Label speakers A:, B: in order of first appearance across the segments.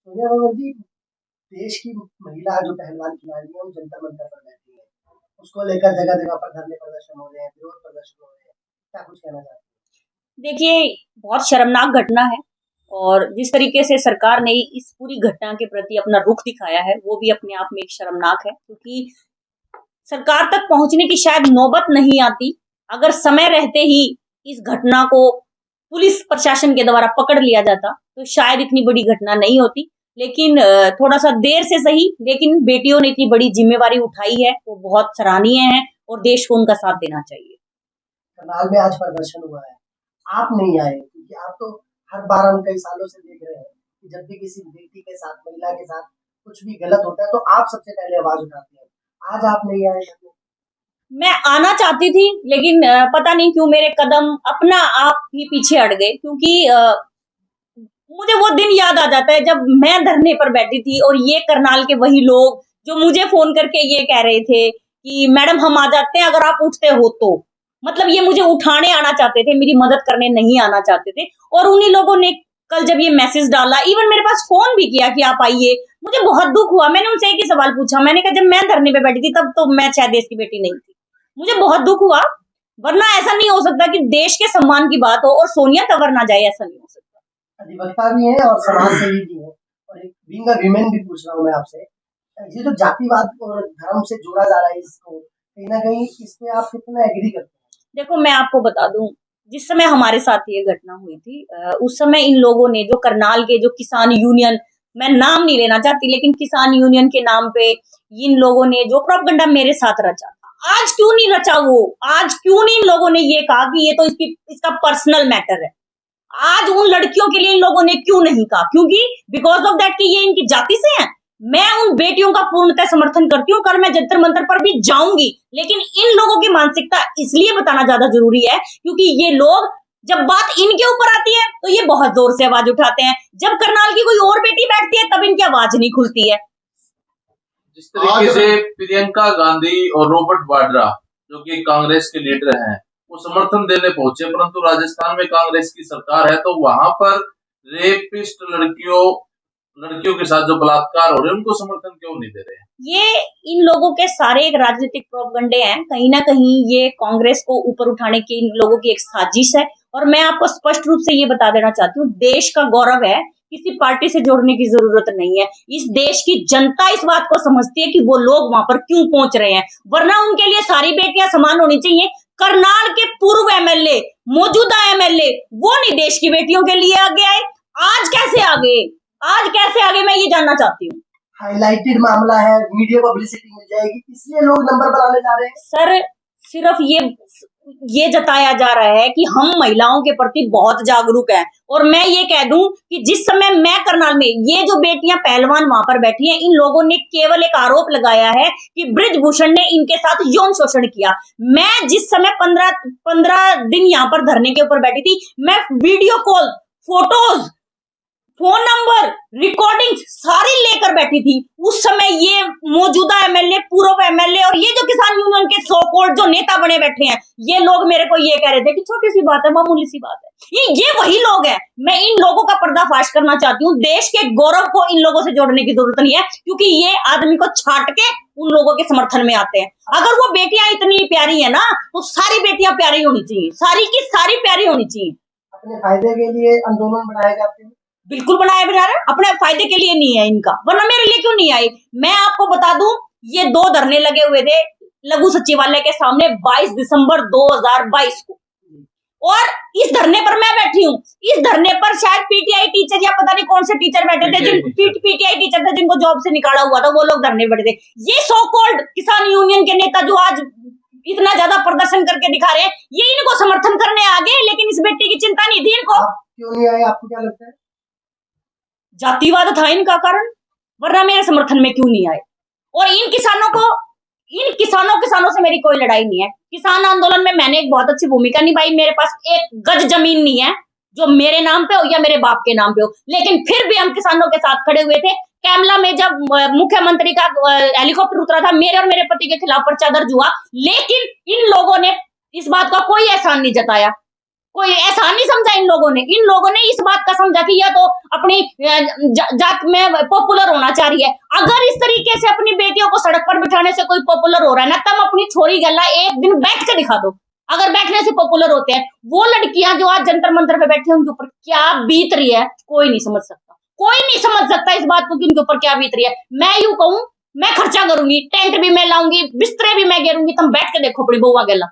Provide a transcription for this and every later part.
A: सोनिया गांधी जी, देश की महिला जो पहलवान खिलाड़ी है वो जंतर मंतर पर बैठी है। उसको लेकर जगह जगह पर धरने प्रदर्शन हो रहे हैं, विरोध प्रदर्शन हो रहे हैं। क्या कुछ कहना चाहते
B: देखिए, बहुत शर्मनाक घटना है। और जिस तरीके से सरकार ने इस पूरी घटना के प्रति अपना रुख दिखाया है, वो भी अपने आप में एक शर्मनाक है, क्योंकि सरकार तक पहुंचने की शायद नौबत नहीं आती। अगर समय रहते ही इस घटना को पुलिस प्रशासन के द्वारा पकड़ लिया जाता, तो शायद इतनी बड़ी घटना नहीं होती। लेकिन थोड़ा सा देर से सही, लेकिन बेटियों ने इतनी बड़ी जिम्मेवारी उठाई है, वो बहुत सराहनीय है और देश को उनका साथ देना चाहिए।
A: हैं? करनाल में आज प्रदर्शन हुआ है, आप नहीं आए क्योंकि आप तो हर बार हम कई सालों से देख रहे हैं कि जब भी किसी बेटी के साथ, महिला के साथ कुछ भी गलत होता है तो आप सबसे पहले आवाज उठाते हैं। आज आप नहीं आए तो
B: मैं आना चाहती थी, लेकिन पता नहीं क्यों मेरे कदम अपना आप ही पीछे हट गए, क्योंकि मुझे वो दिन याद आ जाता है जब मैं धरने पर बैठी थी और ये करनाल के वही लोग जो मुझे फोन करके ये कह रहे थे कि मैडम हम आ जाते हैं अगर आप उठते हो तो। मतलब ये मुझे उठाने आना चाहते थे, मेरी मदद करने नहीं आना चाहते थे। और उन्हीं लोगों ने कल जब ये मैसेज डाला, इवन मेरे पास फोन भी किया कि आप आइए, मुझे बहुत दुख हुआ। मैंने उनसे एक ही सवाल पूछा, मैंने कहा जब मैं धरने पे बैठी थी तब तो मैं शायद देश की बेटी नहीं थी। मुझे बहुत दुख हुआ, वरना ऐसा नहीं हो सकता कि देश के सम्मान की बात हो और सोनिया तंवर ना जाए, ऐसा नहीं हो सकता।
A: अधिवक्ता भी हैं और समाजसेवी भी हैं, और एक बीइंग अ वीमेन भी पूछ रहा हूँ मैं आपसे, ये जो जातिवाद और धर्म से जोड़ा जा रहा है इसको, कहीं ना कहीं इस पे आप कितना एग्री करते हैं?
B: देखो, मैं आपको बता दूं, जिस समय हमारे साथ ये घटना हुई थी, उस समय इन लोगों ने, जो करनाल के जो किसान यूनियन, मैं नाम नहीं लेना चाहती, लेकिन किसान यूनियन के नाम पे इन लोगों ने जो प्रोपगंडा मेरे साथ रचा था, आज क्यों नहीं रचा वो? आज क्यों नहीं इन लोगों ने ये कहा कि ये तो इसका पर्सनल मैटर है? आज उन लड़कियों के लिए इन लोगों ने क्यों नहीं कहा? क्योंकि बिकॉज ऑफ दैट कि ये इनकी जाति से हैं। मैं उन बेटियों का पूर्णतः समर्थन करती हूँ, कल मैं जंतर मंतर पर भी जाऊंगी, लेकिन इन लोगों की मानसिकता इसलिए बताना ज्यादा जरूरी है क्योंकि ये लोग, जब बात इनके ऊपर आती है तो ये बहुत जोर से आवाज उठाते हैं, जब करनाल की कोई और बेटी बैठती है तब इनकी आवाज नहीं खुलती है।
C: जिस तरीके से प्रियंका गांधी और रॉबर्ट वाड्रा, जो कि कांग्रेस के लीडर हैं, वो समर्थन देने पहुंचे, परंतु राजस्थान में कांग्रेस की सरकार है तो वहां पर रेपिस्ट लड़कियों के साथ जो बलात्कार हो रहे हैं उनको समर्थन क्यों नहीं दे रहे हैं?
B: ये इन लोगों के सारे एक राजनीतिक प्रोपगंडे हैं, कहीं ना कहीं ये कांग्रेस को ऊपर उठाने की इन लोगों की एक साजिश है। और मैं आपको स्पष्ट रूप से ये बता देना चाहती हूँ, देश का गौरव है, किसी पार्टी से जोड़ने की जरूरत नहीं है। इस देश की जनता इस बात को समझती है कि वो लोग वहां पर क्यों पहुंच रहे हैं, वरना उनके लिए सारी बेटियां समान होनी चाहिए। करनाल के पूर्व एमएलए, मौजूदा एमएलए, वो नहीं देश की बेटियों के लिए आगे आए। आज कैसे आगे, आज कैसे आगे, मैं ये जानना चाहती हूँ।
A: हाईलाइटेड मामला है, मीडिया पब्लिसिटी मिल जाएगी, इसलिए लोग नंबर बनाने जा रहे हैं।
B: सर, सिर्फ ये जताया जा रहा है कि हम महिलाओं के प्रति बहुत जागरूक हैं। और मैं ये कह दूं कि जिस समय मैं करनाल में, ये जो बेटियां पहलवान वहां पर बैठी हैं, इन लोगों ने केवल एक आरोप लगाया है कि बृजभूषण ने इनके साथ यौन शोषण किया। मैं जिस समय 15 दिन यहाँ पर धरने के ऊपर बैठी थी, मैं video call, photos, phone number, recording सारी लेकर बैठी थी। उस समय ये मौजूदा एमएलए, पूर्व एमएलए और ये जो किसान यूनियन के सो कॉल्ड जो नेता बने बैठे हैं, ये लोग मेरे को ये कह रहे थे कि छोटी सी बात है, मामूली सी बात है। ये वही लोग हैं। मैं इन लोगों का पर्दाफाश करना चाहती हूँ। देश के गौरव को इन लोगों से जोड़ने की जरूरत नहीं है, क्योंकि ये आदमी को छाट के उन लोगों के समर्थन में आते हैं। अगर वो बेटियां इतनी प्यारी है ना, तो सारी बेटियां प्यारी होनी चाहिए, सारी की सारी प्यारी होनी चाहिए।
A: अपने फायदे के लिए आंदोलन बढ़ाए जाते हैं।
B: बिल्कुल बनाया बना रहे, अपने फायदे के लिए नहीं है इनका, वरना मेरे लिए क्यों नहीं आई? मैं आपको बता दूं, ये 2 धरने लगे हुए थे लघु सचिवालय के सामने 22 दिसंबर 2022 को, और इस धरने पर मैं बैठी हूँ। इस धरने पर शायद पीटीआई टीचर या पता नहीं कौन से टीचर बैठे थे, पीटीआई टीचर थे जिनको जॉब से निकाला हुआ था, वो लोग धरने बैठे थे। ये सो कॉल्ड किसान यूनियन के नेता जो आज इतना ज्यादा प्रदर्शन करके दिखा रहे हैं, ये इनको समर्थन करने आ गए, लेकिन इस बेटी की चिंता नहीं थी इनको।
A: क्यों नहीं आए, आपको क्या लगता है?
B: जातिवाद था इनका कारण, वरना मेरे समर्थन में क्यों नहीं आए? और इन किसानों से मेरी कोई लड़ाई नहीं है। किसान आंदोलन में मैंने एक बहुत अच्छी भूमिका निभाई। मेरे पास एक गज जमीन नहीं है जो मेरे नाम पे हो या मेरे बाप के नाम पे हो, लेकिन फिर भी हम किसानों के साथ खड़े हुए थे। कैमला में जब मुख्यमंत्री का हेलीकॉप्टर उतरा था, मेरे और मेरे पति के खिलाफ पर्चा दर्ज हुआ, लेकिन इन लोगों ने इस बात का कोई एहसान नहीं जताया, कोई ऐसा नहीं समझा इन लोगों ने। इन लोगों ने इस बात का समझा कि यह तो अपनी जात में पॉपुलर होना चाह रही है। अगर इस तरीके से अपनी बेटियों को सड़क पर बिठाने से कोई पॉपुलर हो रहा है ना, तब अपनी छोरी गला एक दिन बैठ के दिखा दो। अगर बैठने से पॉपुलर होते हैं, वो लड़कियां जो आज जंतर मंतर पे बैठी हैं, उनके ऊपर क्या बीत रही है कोई नहीं समझ सकता। कोई नहीं समझ सकता इस बात को कि उनके ऊपर क्या बीत रही है। मैं यूं कहूं, मैं खर्चा करूंगी, टेंट भी मैं लाऊंगी, बिस्तरे भी मैं घेरूंगी, तुम बैठ के देखो अपनी बउआ गला।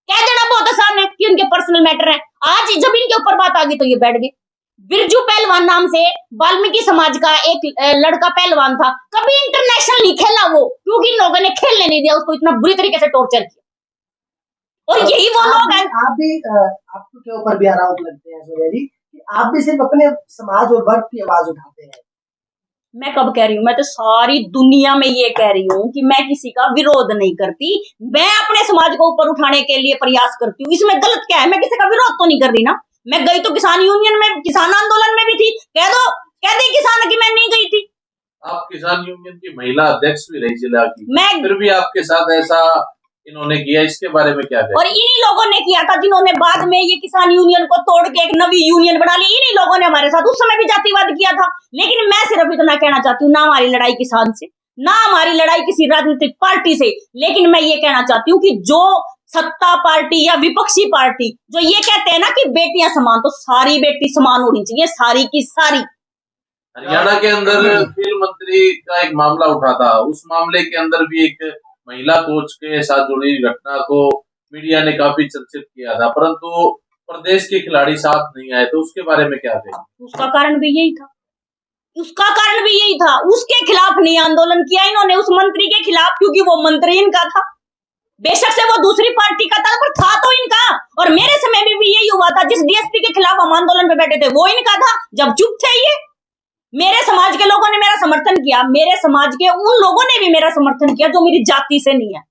B: कह देना बहुत आसान है कि उनके पर्सनल मैटर है। आज जब इनके ऊपर बात आ गई तो ये बैठ गए। बिरजू पहलवान नाम से वाल्मीकि समाज का एक लड़का पहलवान था, कभी इंटरनेशनल नहीं खेला वो, क्योंकि इन लोगों ने खेलने नहीं दिया उसको, इतना बुरी तरीके से टॉर्चर किया। और यही वो लोग हैं।
A: आप भी आपके के ऊपर भी आरोप लगते हैं सोनिया जी कि आप भी सिर्फ अपने समाज और वर्ग की आवाज उठाते हैं।
B: मैं कब कह रही हूँ? मैं तो सारी दुनिया में ये कह रही हूँ कि मैं किसी का विरोध नहीं करती, मैं अपने समाज को ऊपर उठाने के लिए प्रयास करती हूँ। इसमें गलत क्या है? मैं किसी का विरोध तो नहीं कर रही ना। मैं गई तो किसान यूनियन में, किसान आंदोलन में भी थी। कह दो, कह दी किसान की मैं नहीं गई थी।
C: आप किसान यूनियन की महिला अध्यक्ष भी रही जिला की,
B: मैं
C: फिर भी आपके साथ ऐसा इन्होंने किया, इसके बारे में क्या
B: और इन्हीं लोगों ने किया था जिन्होंने बाद में ये किसान यूनियन को तोड़ के एक नवी यूनियन बना ली। इन्हीं लोगों ने हमारे साथ उस समय भी जातिवाद किया था। लेकिन मैं सिर्फ इतना कहना चाहती हूँ, ना हमारी लड़ाई किसान से, ना हमारी लड़ाई किसी राजनीतिक पार्टी से, लेकिन मैं ये कहना चाहती हूँ कि जो सत्ता पार्टी या विपक्षी पार्टी जो ये कहते हैं ना कि बेटियां समान, तो सारी बेटी समान होनी चाहिए, सारी की सारी।
C: हरियाणा के अंदर खेल मंत्री का एक मामला उठा था, उस मामले के अंदर भी एक महिला कोच के साथ जुड़ी घटना को मीडिया ने काफी चर्चित किया था, परंतु प्रदेश के खिलाड़ी साथ नहीं आए, तो उसके बारे में क्या कहेंगे?
B: उसका कारण भी यही था, उसका कारण भी यही था। उसके खिलाफ नहीं आंदोलन किया इन्होंने, उस मंत्री के खिलाफ, क्योंकि वो मंत्री इनका था। बेशक से वो दूसरी पार्टी का था, पर था तो इनका। और मेरे समय में भी यही हुआ था, जिस डीएसपी के खिलाफ हम आंदोलन पे बैठे थे वो इनका था, जब चुप थे ये। मेरे समाज के लोगों ने मेरा समर्थन किया, मेरे समाज के उन लोगों ने भी मेरा समर्थन किया जो मेरी जाति से नहीं है।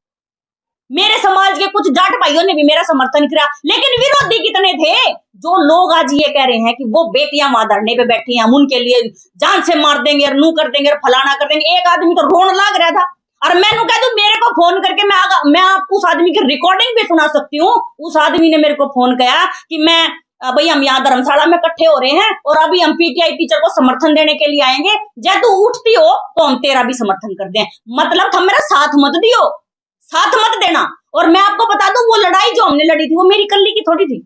B: मेरे समाज के कुछ जाट भाइयों ने भी मेरा समर्थन किया, लेकिन विरोधी कितने थे? जो लोग आज ये कह रहे हैं कि वो बेटियां वहां धरने पे बैठी हैं, हम उनके लिए जान से मार देंगे और नू कर देंगे और फलाना कर देंगे। एक आदमी तो रोन लग रहा था, और मैं कह दूं मेरे को फोन करके मैं आपको उस आदमी की रिकॉर्डिंग भी सुना सकती हूँ। उस आदमी ने मेरे को फोन किया कि मैं भाई हम यहाँ धर्मशाला में इकट्ठे हो रहे हैं और अभी हम पीटीआई टीचर को समर्थन देने के लिए आएंगे, जब तू उठती हो तो हम तेरा भी समर्थन कर दें। मतलब तुम मेरा साथ मत दियो, साथ मत देना। और मैं आपको बता दूं, वो लड़ाई जो हमने लड़ी थी वो मेरी कल्ली की थोड़ी थी,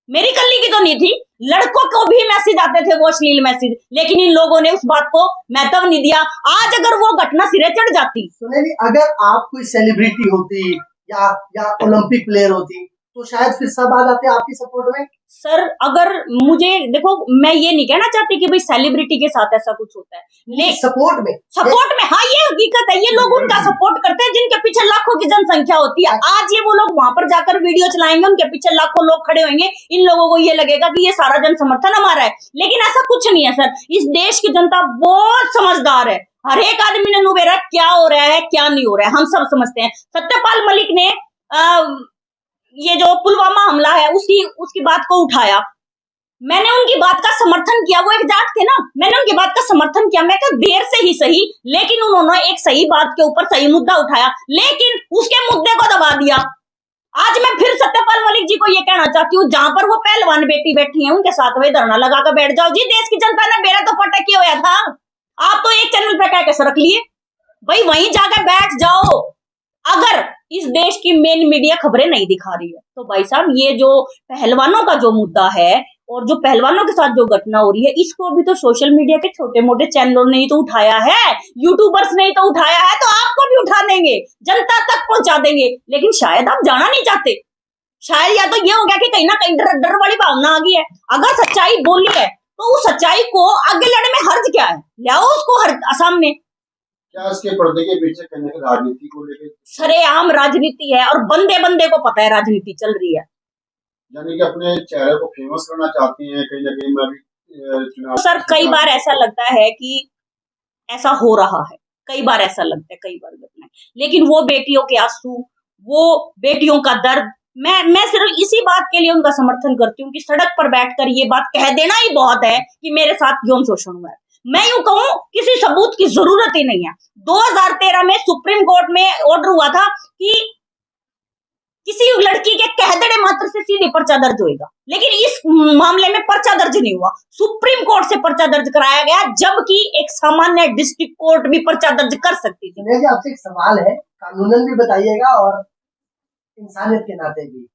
B: मेरी कल्ली की तो नहीं थी। लड़कों को भी मैसेज आते थे, वो अश्लील मैसेज, लेकिन इन लोगों ने उस बात को महत्व नहीं दिया। आज अगर वो घटना सिरे चढ़ जाती,
A: सुनिए, अगर आप कोई सेलिब्रिटी होती या ओलंपिक प्लेयर होती तो शायद फिर सब आ जाते आपकी सपोर्ट में।
B: सर अगर मुझे देखो, मैं ये नहीं कहना चाहती कि भाई सेलिब्रिटी के साथ ऐसा कुछ होता है, लेकिन सपोर्ट में हाँ ये हकीकत है, ये लोग उनका सपोर्ट करते हैं जिनके पीछे लाखों की जनसंख्या होती है। आज ये वो लोग वहां पर जाकर वीडियो चलाएंगे, उनके पीछे लाखों लोग खड़े होंगे, इन लोगों को ये लगेगा कि ये सारा जन समर्थन हमारा है, लेकिन ऐसा कुछ नहीं है सर। इस देश की जनता बहुत समझदार है, हर एक आदमी ने नुबेरा क्या हो रहा है क्या नहीं हो रहा है हम सब समझते हैं। सत्यपाल मलिक ने ये जो पुलवामा हमला है उसकी बात को उठाया, मैंने उनकी बात का समर्थन किया। वो एक जाट थे ना, मैंने उनकी बात का समर्थन किया। मैं कहा देर से ही सही, लेकिन उन्होंने एक सही बात के ऊपर सही मुद्दा उठाया, लेकिन उसके मुद्दे को दबा दिया। आज मैं फिर सत्यपाल मलिक जी को ये कहना चाहती हूँ, जहां पर वो पहलवान बेटी बैठी है उनके साथ वही धरना लगा कर बैठ जाओ जी। देश की जनता ने मेरा तो पटक किया हुआ था, आप तो एक चैनल पे कह के सरक लिए, भाई वहीं जाकर बैठ जाओ। अगर इस देश की मेन मीडिया खबरें नहीं दिखा रही है तो भाई साहब ये जो पहलवानों का जो मुद्दा है और जो पहलवानों के साथ जो घटना हो रही है, इसको भी तो सोशल मीडिया के छोटे मोटे चैनलों ने ही तो उठाया है, यूट्यूबर्स ने ही तो उठाया है, तो आपको भी उठा देंगे, जनता तक पहुंचा देंगे। लेकिन शायद आप जाना नहीं चाहते, शायद या तो ये हो गया कि कहीं ना कहीं डर वाली भावना आ गई है। अगर सच्चाई बोली है तो उस सच्चाई को आगे लड़ने में हर्ज क्या है, लाओ उसको सामने।
D: क्या इसके पर्दे के पीछे कहीं ना राजनीति को लेकर
B: सरेआम राजनीति है और बंदे बंदे को पता है राजनीति चल रही है।
D: यानी कि अपने चेहरे को फेमस करना चाहती हैं कहीं ना कहीं। मैं भी चुनाव
B: सर कई बार ऐसा लगता है कि ऐसा हो रहा है, कई बार ऐसा लगता है, कई बार लगता है, लेकिन वो बेटियों के आंसू, वो बेटियों का दर्द, मैं सिर्फ इसी बात के लिए उनका समर्थन करती हूँ कि सड़क पर बैठकर ये बात कह देना ही बहुत है कि मेरे साथ यौन शोषण हुआ है। मैं यूं कहूं किसी सबूत की जरूरत ही नहीं है। 2013 में सुप्रीम कोर्ट में ऑर्डर हुआ था कि किसी लड़की के कहदड़े मात्र से सीधे पर्चा दर्ज होएगा, लेकिन इस मामले में पर्चा दर्ज नहीं हुआ। सुप्रीम कोर्ट से पर्चा दर्ज कराया गया, जबकि एक सामान्य डिस्ट्रिक्ट कोर्ट भी पर्चा दर्ज कर सकती थी।
A: सुनिए जी, आपसे एक सवाल है, कानूनन भी बताइएगा और इंसानियत के नाते भी।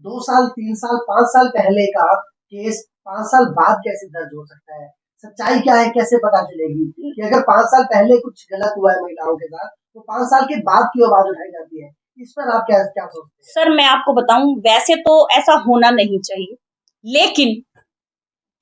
A: 2 साल, 3 साल, 5 साल पहले का केस 5 साल बाद कैसे दर्ज हो सकता है? सच्चाई क्या है, कैसे पता चलेगी कि अगर 5 साल पहले कुछ गलत हुआ है महिलाओं के साथ, तो 5 साल के बाद क्यों आवाज उठाई जाती है? इस पर आप क्या क्या सोचते हैं?
B: सर, मैं आपको बताऊं, वैसे तो ऐसा होना नहीं चाहिए, लेकिन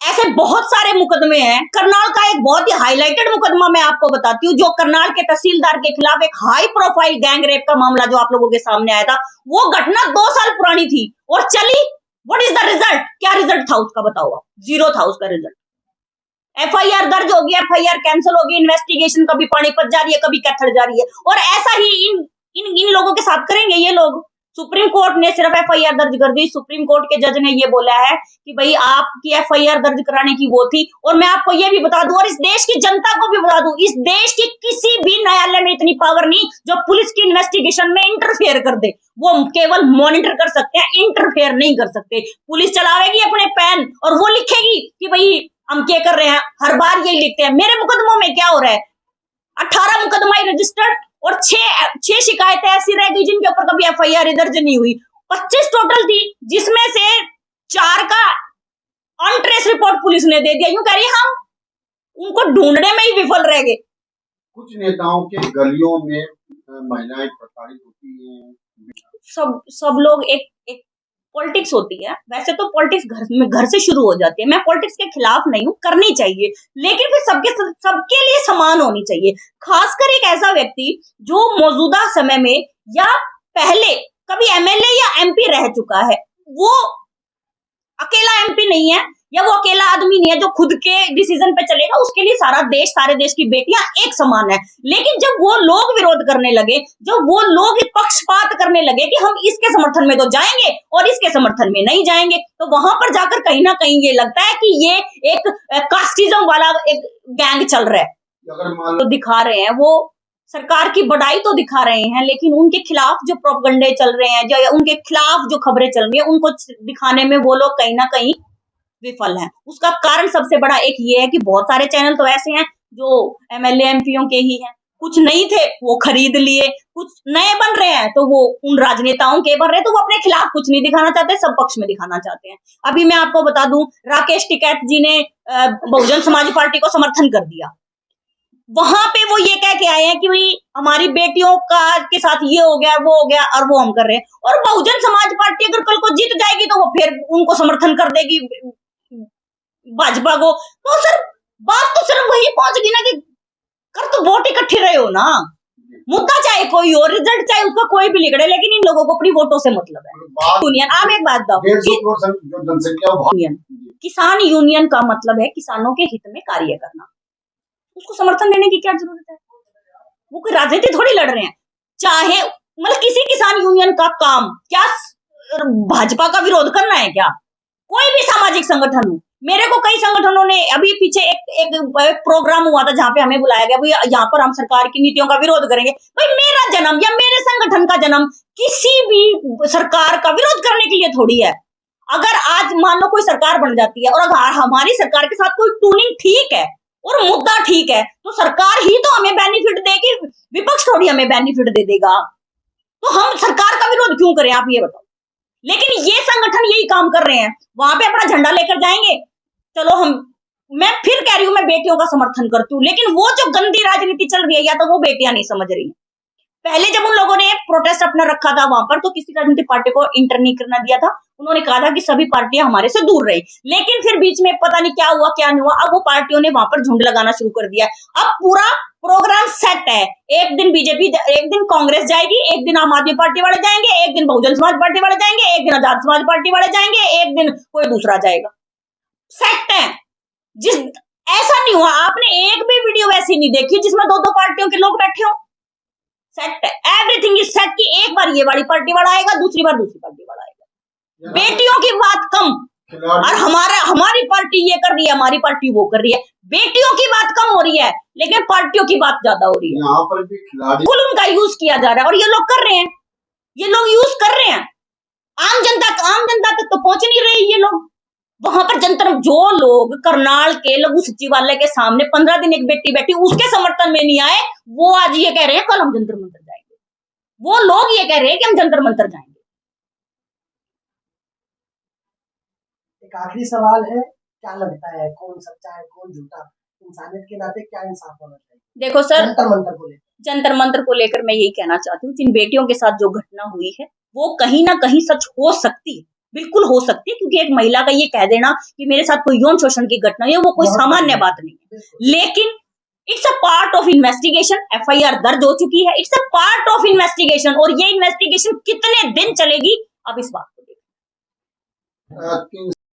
B: ऐसे बहुत सारे मुकदमे हैं। करनाल का एक बहुत ही हाईलाइटेड मुकदमा मैं आपको बताती हूँ, जो करनाल के तहसीलदार के खिलाफ एक हाई प्रोफाइल गैंग रेप का मामला जो आप लोगों के सामने आया था, वो घटना 2 साल पुरानी थी और चली। What is the result? क्या रिजल्ट था उसका, बताओ? 0 था उसका रिजल्ट। FIR दर्ज होगी, FIR कैंसिल होगी, इन्वेस्टिगेशन कभी पानीपत जा रही है, कभी कैथल जा रही है, और ऐसा ही इन लोगों के साथ करेंगे ये लोग। सुप्रीम कोर्ट ने सिर्फ FIR दर्ज कर दी। सुप्रीम कोर्ट के जज ने ये बोला है कि भाई आपकी FIR दर्ज कराने की वो थी। और मैं आपको ये भी बता दूं और इस देश की जनता को भी बता दूं, इस देश की किसी भी न्यायालय में इतनी पावर नहीं जो पुलिस की इन्वेस्टिगेशन में इंटरफेयर कर दे। वो केवल मॉनिटर कर सकते हैं, इंटरफेयर नहीं कर सकते। पुलिस चलावेगी अपने पेन और वो लिखेगी कि भाई हम क्या कर रहे हैं, हर बार यही लिखते हैं। मेरे मुकदमों में क्या हो रहा है, 18 मुकदमा रजिस्टर्ड और 6 शिकायतें ऐसी रह गई जिनके ऊपर कभी FIR दर्ज नहीं हुई। 25 टोटल थी, जिसमें से 4 का अनट्रेस रिपोर्ट पुलिस ने दे दिया। यूं कह रही हम उनको ढूंढने में ही विफल रह गए।
D: कुछ नेताओं के गलियों में महिलाएं प्रताड़ित होती हैं।
B: सब लोग एक पॉलिटिक्स होती है। वैसे तो पॉलिटिक्स घर से शुरू हो जाती है। मैं पॉलिटिक्स के खिलाफ नहीं हूँ, करनी चाहिए, लेकिन फिर सबके लिए समान होनी चाहिए। खासकर एक ऐसा व्यक्ति जो मौजूदा समय में या पहले कभी MLA या MP रह चुका है, वो अकेला MP नहीं है या वो अकेला आदमी नहीं है जो खुद के डिसीजन पे चलेगा। उसके लिए सारे देश की बेटियां एक समान है। लेकिन जब वो लोग विरोध करने लगे, जब वो लोग पक्षपात करने लगे कि हम इसके समर्थन में तो जाएंगे और इसके समर्थन में नहीं जाएंगे, तो वहां पर जाकर कहीं ना कहीं ये लगता है कि ये एक कास्टिज्म वाला एक गैंग चल रहा है। तो दिखा रहे हैं वो सरकार की बड़ाई तो दिखा रहे हैं, लेकिन उनके खिलाफ जो प्रोपगंडे चल रहे हैं, जो उनके खिलाफ जो खबरें चल रही है, उनको दिखाने में वो लोग कहीं ना कहीं विफल हैं। उसका कारण सबसे बड़ा एक ये है कि बहुत सारे चैनल तो ऐसे हैं जो MLA MPओं के ही हैं। कुछ नहीं थे वो खरीद लिए, कुछ नए बन रहे हैं तो वो उन राजनेताओं के बन रहे हैं, तो वो अपने खिलाफ कुछ नहीं दिखाना चाहते, सब पक्ष में दिखाना चाहते हैं। अभी मैं आपको बता दूं, राकेश टिकैत जी ने बहुजन समाज पार्टी को समर्थन कर दिया। वहां पे वो ये कह के आए हैं कि भाई हमारी बेटियों के साथ ये हो गया, वो हो गया, और वो हम कर रहे हैं। और बहुजन समाज पार्टी अगर कल को जीत जाएगी तो वो फिर उनको समर्थन कर देगी भाजपा को। तो सर बात तो सिर्फ वही पहुंच गई ना कि कर तो वोट इकट्ठे रहे हो ना। मुद्दा चाहे कोई हो, रिजल्ट चाहे उसका कोई भी लिखड़े, लेकिन इन लोगों को अपनी वोटों से मतलब है। यूनियन, आप एक बात बताओ, किसान यूनियन का मतलब है किसानों के हित में कार्य करना। उसको समर्थन देने की क्या जरूरत है? वो कोई राजनीति थोड़ी लड़ रहे हैं। चाहे मतलब किसी किसान यूनियन का काम क्या भाजपा का विरोध करना है क्या? कोई भी सामाजिक संगठन हो। मेरे को कई संगठनों ने अभी पीछे एक प्रोग्राम हुआ था जहां पे हमें बुलाया गया, भाई यहाँ पर हम सरकार की नीतियों का विरोध करेंगे। भाई मेरा जन्म या मेरे संगठन का जन्म किसी भी सरकार का विरोध करने के लिए थोड़ी है। अगर आज मान लो कोई सरकार बन जाती है और अगर हमारी सरकार के साथ कोई टूनिंग ठीक है और मुद्दा ठीक है, तो सरकार ही तो हमें बेनिफिट देगी, विपक्ष थोड़ी हमें बेनिफिट दे देगा। तो हम सरकार का विरोध क्यों करें, आप ये बताओ? लेकिन ये संगठन यही काम कर रहे हैं, वहां पे अपना झंडा लेकर जाएंगे। चलो मैं फिर कह रही हूँ, मैं बेटियों का समर्थन करती हूँ, लेकिन वो जो गंदी राजनीति चल रही है या तो वो बेटियां नहीं समझ रही। पहले जब उन लोगों ने प्रोटेस्ट अपना रखा था वहां पर, तो किसी राजनीतिक पार्टी को इंटर नहीं करना दिया था। उन्होंने कहा था कि सभी पार्टियां हमारे से दूर रही, लेकिन फिर बीच में पता नहीं क्या हुआ क्या नहीं हुआ, अब वो पार्टियों ने वहां पर झुंड लगाना शुरू कर दिया। अब पूरा प्रोग्राम सेट है। एक दिन बीजेपी, एक दिन कांग्रेस जाएगी, एक दिन आम आदमी पार्टी वाले जाएंगे, एक दिन बहुजन समाज पार्टी वाले जाएंगे, एक दिन आजाद समाज पार्टी वाले जाएंगे, एक दिन कोई दूसरा जाएगा। सेट है। ऐसा नहीं हुआ, आपने एक भी वीडियो ऐसी नहीं देखी जिसमें 2-2 पार्टियों के लोग बैठे हो। सेट है, एवरीथिंग इज सेट कि एक बार ये वाली पार्टी वाला आएगा, दूसरी बार दूसरी पार्टी वाला आएगा। बेटियों की बात कम, और हमारी पार्टी ये कर रही है, हमारी पार्टी वो कर रही है। बेटियों की बात कम हो रही है, लेकिन पार्टियों की बात ज्यादा हो रही है।
D: यहाँ पर भी खिलाड़ी
B: उनका यूज किया जा रहा है और ये लोग कर रहे हैं, ये लोग यूज कर रहे हैं। आम जनता तक तो पहुंच नहीं रही ये लोग। वहां पर जंतर, जो लोग करनाल के लघु सचिवालय के सामने 15 दिन एक बेटी बैठी उसके समर्थन में नहीं आए, वो आज ये कह रहे हैं कल हम जंतर मंतर जाएंगे। वो लोग ये कह रहे हैं कि हम जंतर मंतर जाएंगे।
A: एक आखिरी सवाल है, क्या लगता है कौन सच्चा है कौन झूठा? इंसानियत के नाते क्या इंसाफ होना चाहिए
B: देखो सर,
A: जंतर मंतर को लेकर?
B: जंतर मंतर को लेकर मैं यही कहना चाहती हूँ, जिन बेटियों के साथ जो घटना हुई है वो कहीं ना कहीं सच हो सकती है, बिल्कुल हो सकती है, क्योंकि एक महिला का ये कह देना कि मेरे साथ कोई यौन शोषण की घटना हुई है वो कोई सामान्य बात नहीं है। लेकिन it's a part of investigation, FIR दर्ज हो चुकी है, it's a part of investigation, और ये इन्वेस्टिगेशन कितने दिन चलेगी अब इस बात को देखिए।